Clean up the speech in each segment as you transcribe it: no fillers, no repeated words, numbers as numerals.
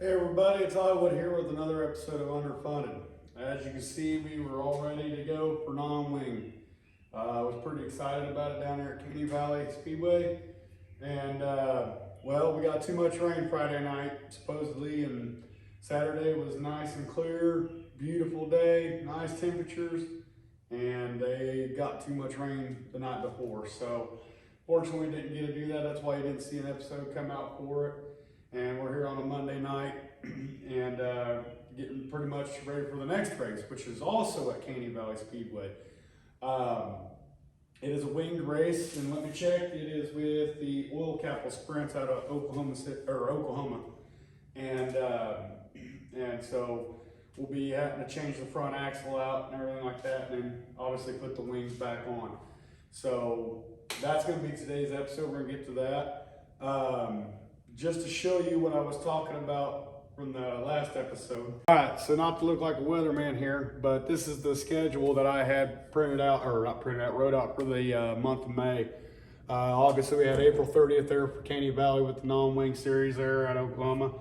Hey everybody, it's Iowa here with another episode of Underfunded. As you can see, we were all ready to go for non-wing. I was pretty excited about it down there at Caney Speedway. And well, we got too much rain Friday night, supposedly, and Saturday was nice and clear, beautiful day, nice temperatures, and they got too much rain the night before. So fortunately, we didn't get to do that. That's why you didn't see an episode come out for it. And we're here on a Monday night and getting pretty much ready for the next race, which is also at Caney Valley Speedway. It is a winged race, and let me check. It is with the Oil Capital Sprints out of Oklahoma, and so we'll be having to change the front axle out and everything like that, and then obviously put the wings back on. So that's going to be today's episode. We're going to get to that. Just to show you what I was talking about from the last episode. All right, so not to look like a weatherman here, but this is the schedule that I had printed out, or not printed out, wrote out for the month of May. Obviously, we had April 30th there for Caney Valley with the non-wing series there at Oklahoma.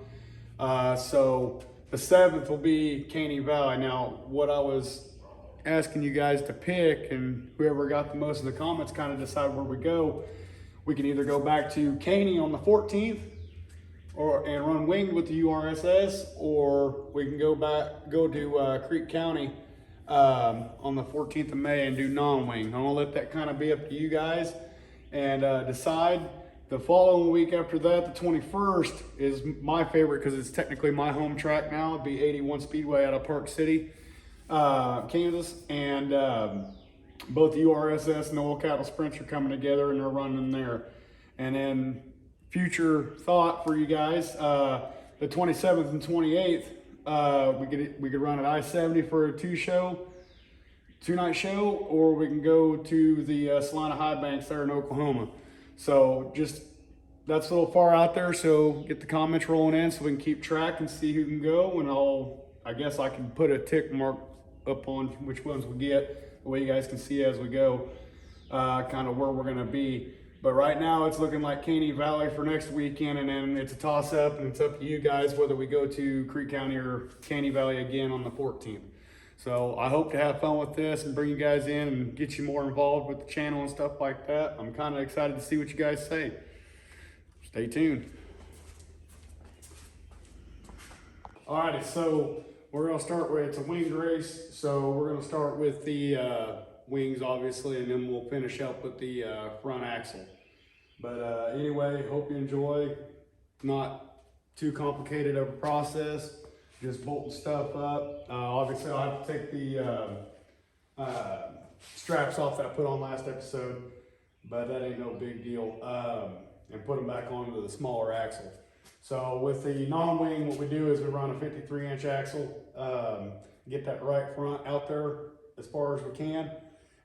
So the 7th will be Caney Valley. Now, what I was asking you guys to pick, and whoever got the most of the comments kind of decide where we go. We can either go back to Caney on the 14th, and run winged with the URSS, or we can go to Creek County on the 14th of May and do non-wing. I'm gonna let that kind of be up to you guys and decide. The following week after that, the 21st, is my favorite because it's technically my home track now. It'd be 81 Speedway out of Park City, Kansas, and both the URSS and the Oil Cattle Sprints are coming together and they're running there. And then future thought for you guys, the 27th and 28th, we could run at I-70 for a two-night show, or we can go to the Salina High Banks there in Oklahoma. So just, that's a little far out there, so get the comments rolling in so we can keep track and see who can go, and I guess I can put a tick mark up on which ones we get, the way you guys can see as we go, kind of where we're gonna be. But right now it's looking like Caney Valley for next weekend, and then it's a toss up, and it's up to you guys whether we go to Creek County or Caney Valley again on the 14th. So I hope to have fun with this and bring you guys in and get you more involved with the channel and stuff like that. I'm kind of excited to see what you guys say. Stay tuned. Alrighty, so we're gonna start with, it's a winged race. So we're gonna start with the wings obviously, and then we'll finish up with the front axle. But anyway, hope you enjoy. Not too complicated of a process, just bolting stuff up. Obviously I'll have to take the straps off that I put on last episode, but that ain't no big deal, and put them back onto the smaller axle. So with the non-wing, what we do is we run a 53-inch axle, get that right front out there as far as we can.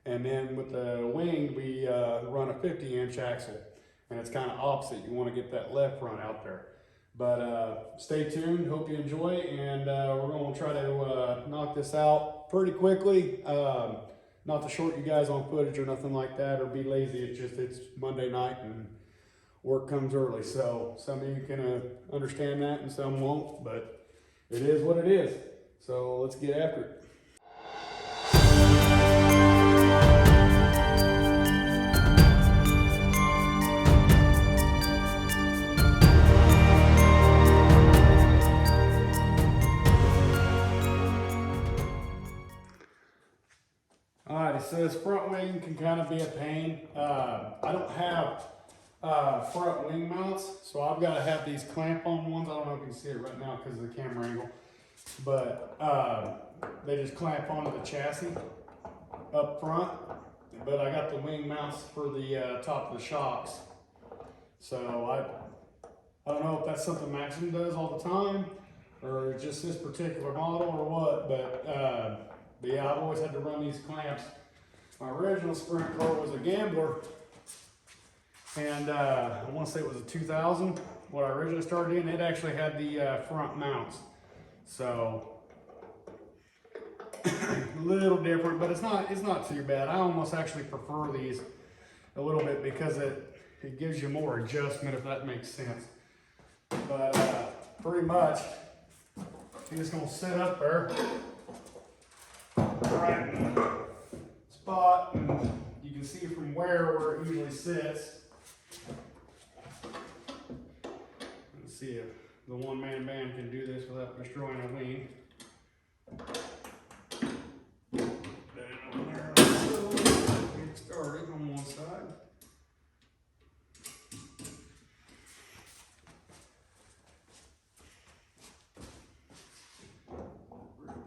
And then with the wing, we run a 50-inch axle, and it's kind of opposite. You want to get that left front out there. But stay tuned, hope you enjoy, and we're going to try to knock this out pretty quickly. Not to short you guys on footage or nothing like that, or be lazy. It's just, it's Monday night and work comes early. So some of you can understand that and some won't, but it is what it is. So let's get after it. So this front wing can kind of be a pain. I don't have front wing mounts, so I've got to have these clamp-on ones. I don't know if you can see it right now because of the camera angle, but they just clamp onto the chassis up front. But I got the wing mounts for the top of the shocks. So I don't know if that's something Maxim does all the time, or just this particular model or what, but yeah, I've always had to run these clamps. My original sprint car was a Gambler, and I want to say it was a 2000. What I originally started in, it actually had the front mounts. So a little different, but it's not too bad. I almost actually prefer these a little bit because it gives you more adjustment, if that makes sense. But pretty much He's just gonna sit up there, right in the spot, and you can see from where it usually sits. Let's see if the one-man band can do this without destroying a wing. Get started on one side.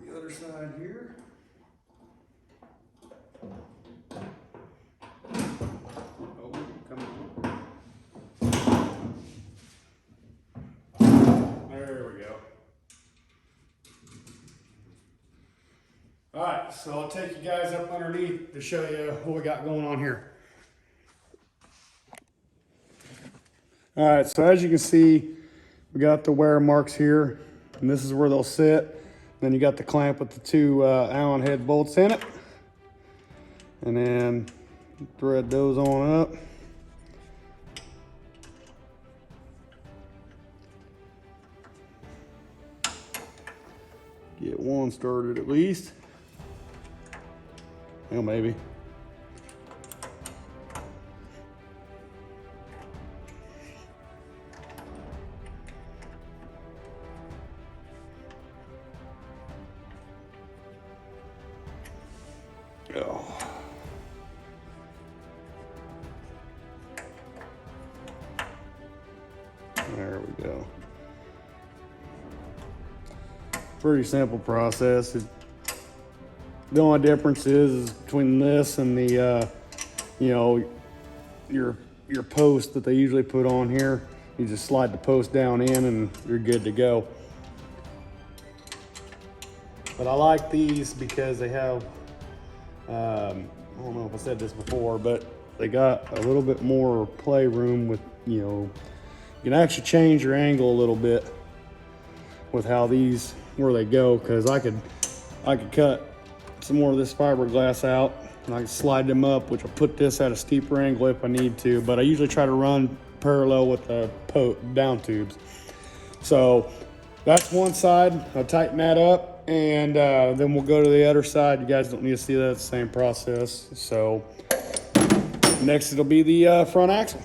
The other side here. Oh, come on. There we go. All right, so I'll take you guys up underneath to show you what we got going on here. All right, so as you can see, we got the wear marks here, and this is where they'll sit. Then you got the clamp with the two Allen head bolts in it. And then thread those on up. Get one started at least. Well, maybe. Oh. There we go. Pretty simple process. The only difference is between this and the, you know, your post that they usually put on here. You just slide the post down in and you're good to go. But I like these because they have, I don't know if I said this before, but they got a little bit more play room with, you know, you can actually change your angle a little bit with how these, where they go, because I could cut some more of this fiberglass out and I can slide them up, which will put this at a steeper angle if I need to, but I usually try to run parallel with the down tubes. So that's one side. I'll tighten that up, and then we'll go to the other side. You guys don't need to see that, it's the same process. So next it'll be the front axle.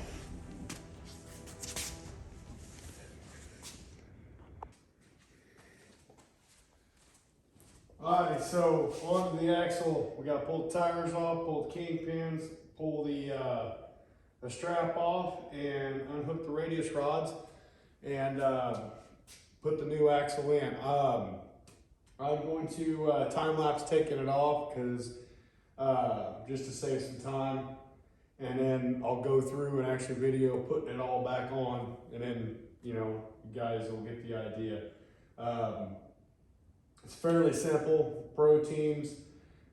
Alright, so onto the axle, we got to pull the tires off, pull the kingpins, pull the strap off, and unhook the radius rods, and put the new axle in. I'm going to time-lapse taking it off because just to save some time, and then I'll go through and actually video putting it all back on, and then, you know, you guys will get the idea. It's fairly simple. Pro teams,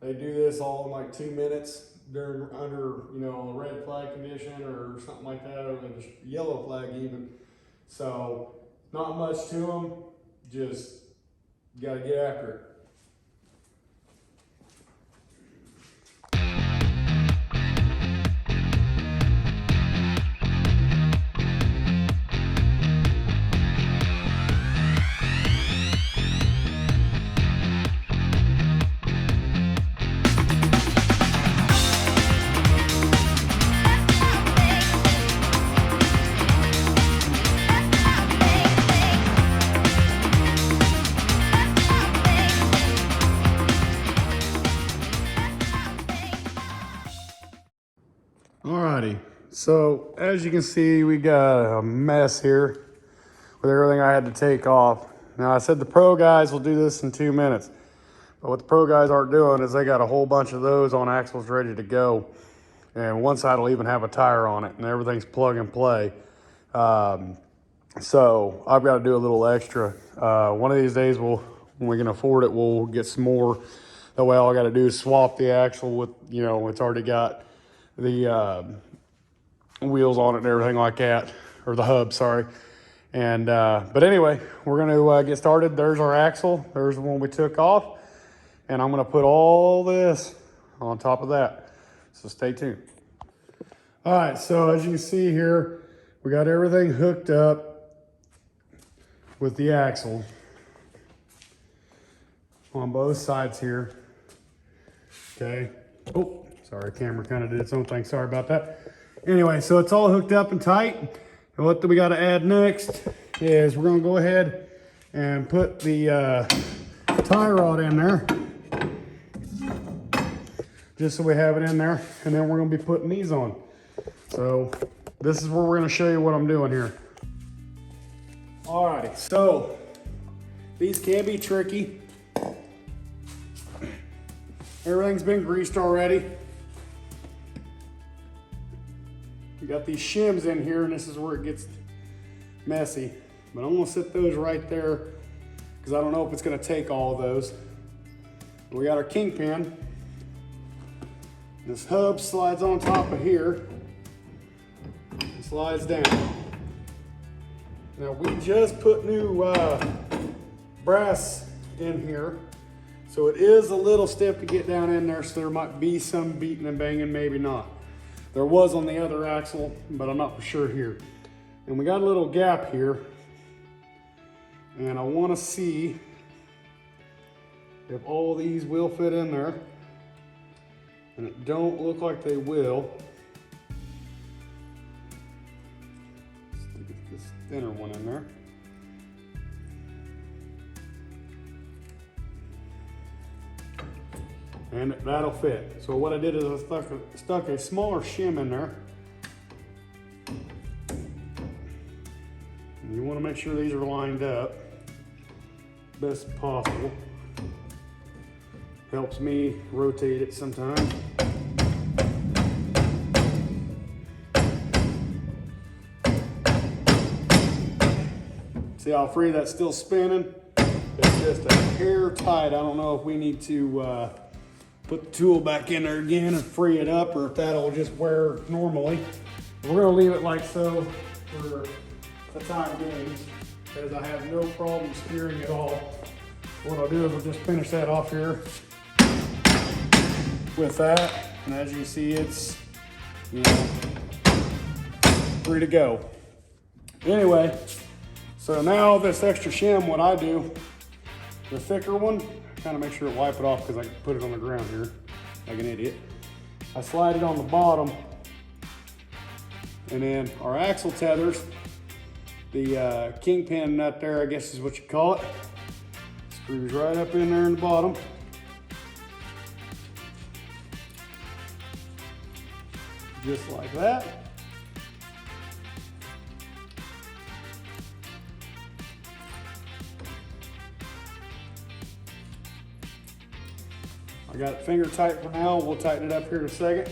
they do this all in like 2 minutes under, you know, a red flag condition or something like that, or just yellow flag even. So not much to them, just gotta get after it. Alrighty, so as you can see, we got a mess here with everything I had to take off. Now I said the pro guys will do this in 2 minutes, but what the pro guys aren't doing is they got a whole bunch of those on axles ready to go. And one side will even have a tire on it and everything's plug and play. So I've got to do a little extra. One of these days, when we can afford it, we'll get some more. That way all I got to do is swap the axle with, you know, it's already got the wheels on it and everything like that, or the hub, sorry. And but anyway, we're going to get started. There's our axle. There's the one we took off, and I'm going to put all this on top of that. So stay tuned. All right, so as you can see here, we got everything hooked up with the axle. on both sides here. Okay. Oh, sorry, camera kind of did its own thing. Sorry about that. Anyway, so it's all hooked up and tight. And what we got to add next is we're going to go ahead and put the tie rod in there. Just so we have it in there. And then we're going to be putting these on. So this is where we're going to show you what I'm doing here. Alrighty, so these can be tricky. Everything's been greased already. We got these shims in here, and this is where it gets messy. But I'm gonna set those right there because I don't know if it's gonna take all of those. We got our kingpin. This hub slides on top of here and slides down. Now we just put new brass in here, so it is a little stiff to get down in there, so there might be some beating and banging, maybe not. There was on the other axle, but I'm not for sure here. And we got a little gap here, and I want to see if all these will fit in there, and it don't look like they will. This thinner one in there. And that'll fit. So what I did is I stuck a smaller shim in there. And you want to make sure these are lined up best possible. Helps me rotate it sometimes. See how free that's still spinning? It's just a hair tight. I don't know if we need to put the tool back in there again and free it up, or if that'll just wear normally. We're gonna leave it like so for the time being, because I have no problem steering at all. What I'll do is we'll just finish that off here with that. And as you see, it's, you know, free to go. Anyway, so now this extra shim, what I do, the thicker one, kind of make sure to wipe it off because I can put it on the ground here like an idiot. I slide it on the bottom, and then our axle tethers, the kingpin nut there, I guess is what you call it, screws right up in there in the bottom. Just like that. I got it finger tight for now. We'll tighten it up here in a second.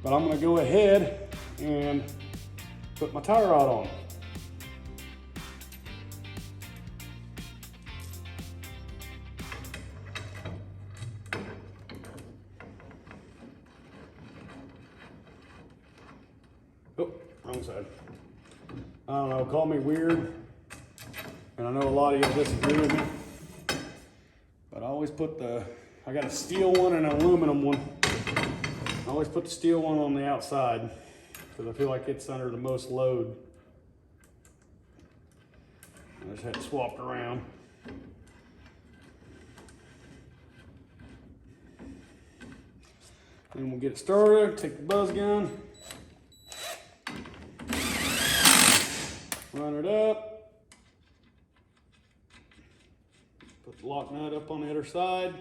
But I'm gonna go ahead and put my tie rod on. Oh, wrong side. I don't know, call me weird. And I know a lot of you disagree with me. But I always put I got a steel one and an aluminum one. I always put the steel one on the outside because I feel like it's under the most load. I just had it swapped around. Then we'll get it started, take the buzz gun, run it up, put the lock nut up on the other side,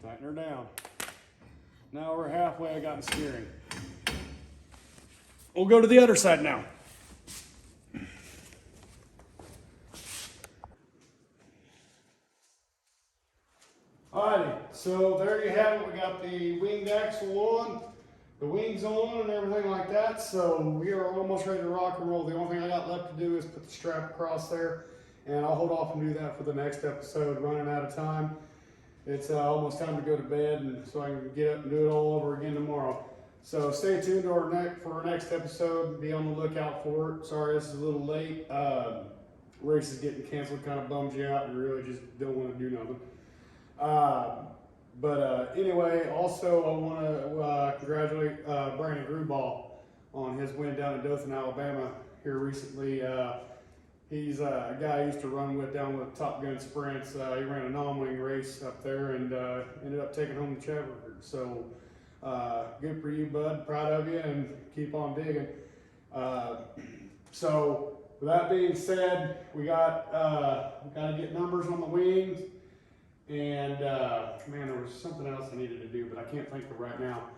tighten her down. Now we're halfway, I got the steering. We'll go to the other side now. Alrighty, so there you have it. We got the winged axle on, the wings on, and everything like that. So we are almost ready to rock and roll. The only thing I got left to do is put the strap across there, and I'll hold off and do that for the next episode. Running out of time. It's almost time to go to bed, and so I can get up and do it all over again tomorrow. So stay tuned to for our next episode. Be on the lookout for it. Sorry, this is a little late. Race is getting canceled, kind of bums you out. You really just don't want to do nothing. Anyway, also I want to congratulate Brandon Gruball on his win down in Dothan, Alabama here recently. He's a guy I used to run with down with Top Gun Sprints. He ran a non-wing race up there and ended up taking home the Chevy record. So good for you, bud. Proud of you, and keep on digging. So with that being said, we got to get numbers on the wings. And man, there was something else I needed to do, but I can't think of it right now.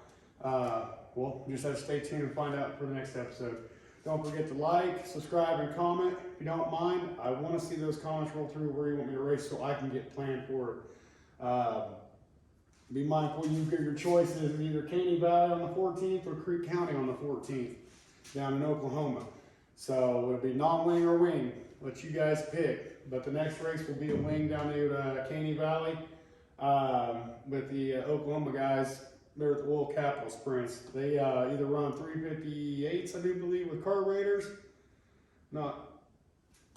Well, just have to stay tuned and find out for the next episode. Don't forget to like, subscribe, and comment if you don't mind. I want to see those comments roll through where you want me to race so I can get planned for it. Be mindful you get your choices of either Caney Valley on the 14th or Creek County on the 14th down in Oklahoma. So it'll be non-wing or wing. Let you guys pick. But the next race will be a wing down to Caney Valley with the Oklahoma guys. They're at the Oil Capital Sprints. They either run 358s, I do believe, with carburetors. Not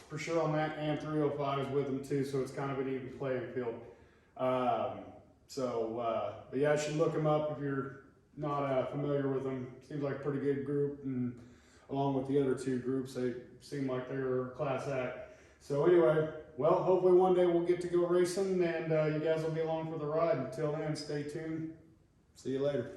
for sure on that, and 305s with them too, so it's kind of an even playing field. But yeah, I should look them up if you're not familiar with them. Seems like a pretty good group, and along with the other two groups, they seem like they're a class act. So anyway, well, hopefully one day we'll get to go racing, and you guys will be along for the ride. Until then, stay tuned. See you later.